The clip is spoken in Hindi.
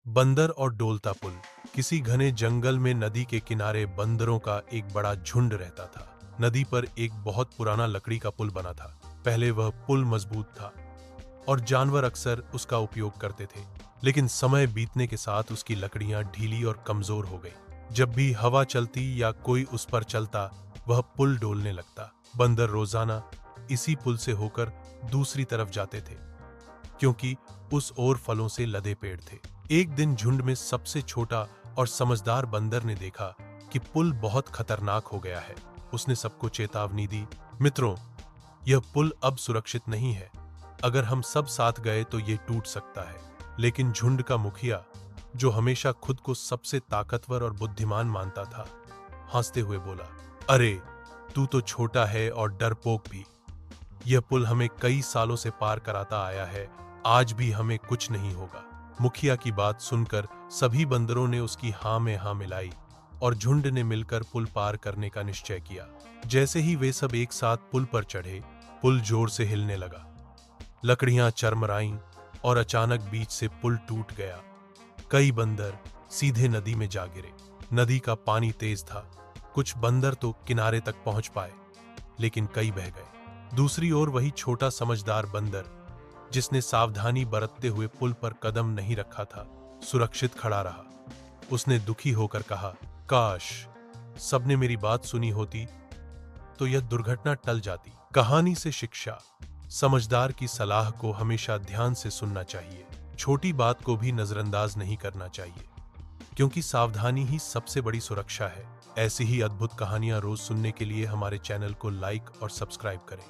बंदर और डोलता पुल। किसी घने जंगल में नदी के किनारे बंदरों का एक बड़ा झुंड रहता था। नदी पर एक बहुत पुराना लकड़ी का पुल बना था। पहले वह पुल मजबूत था और जानवर अक्सर उसका उपयोग करते थे, लेकिन समय बीतने के साथ उसकी लकड़ियां ढीली और कमजोर हो गई। जब भी हवा चलती या कोई उस पर चलता, वह पुल डोलने लगता। बंदर रोजाना इसी पुल से होकर दूसरी तरफ जाते थे, क्योंकि उस ओर फलों से लदे पेड़ थे। एक दिन झुंड में सबसे छोटा और समझदार बंदर ने देखा कि पुल बहुत खतरनाक हो गया है। उसने सबको चेतावनी दी, मित्रों, यह पुल अब सुरक्षित नहीं है। अगर हम सब साथ गए तो ये टूट सकता है। लेकिन झुंड का मुखिया, जो हमेशा खुद को सबसे ताकतवर और बुद्धिमान मानता था, हंसते हुए बोला, अरे, तू तो छोटा है और डरपोक भी। यह पुल हमें कई सालों से पार कराता आया है, आज भी हमें कुछ नहीं होगा। मुखिया की बात सुनकर सभी बंदरों ने उसकी हाँ में हाँ मिलाई और झुंड ने मिलकर पुल पार करने का निश्चय किया। जैसे ही वे सब एक साथ पुल पर चढ़े, पुल जोर से हिलने लगा। लकड़ियां चरमराईं और अचानक बीच से पुल टूट गया। कई बंदर सीधे नदी में जा गिरे। नदी का पानी तेज था। कुछ बंदर तो किनारे तक पहुंच पाए, लेकिन कई बह गए। दूसरी ओर वही छोटा समझदार बंदर, जिसने सावधानी बरतते हुए पुल पर कदम नहीं रखा था, सुरक्षित खड़ा रहा। उसने दुखी होकर कहा, काश सबने मेरी बात सुनी होती तो यह दुर्घटना टल जाती। कहानी से शिक्षा। समझदार की सलाह को हमेशा ध्यान से सुनना चाहिए। छोटी बात को भी नजरअंदाज नहीं करना चाहिए, क्योंकि सावधानी ही सबसे बड़ी सुरक्षा है। ऐसी ही अद्भुत कहानियां रोज सुनने के लिए हमारे चैनल को लाइक और सब्सक्राइब करें।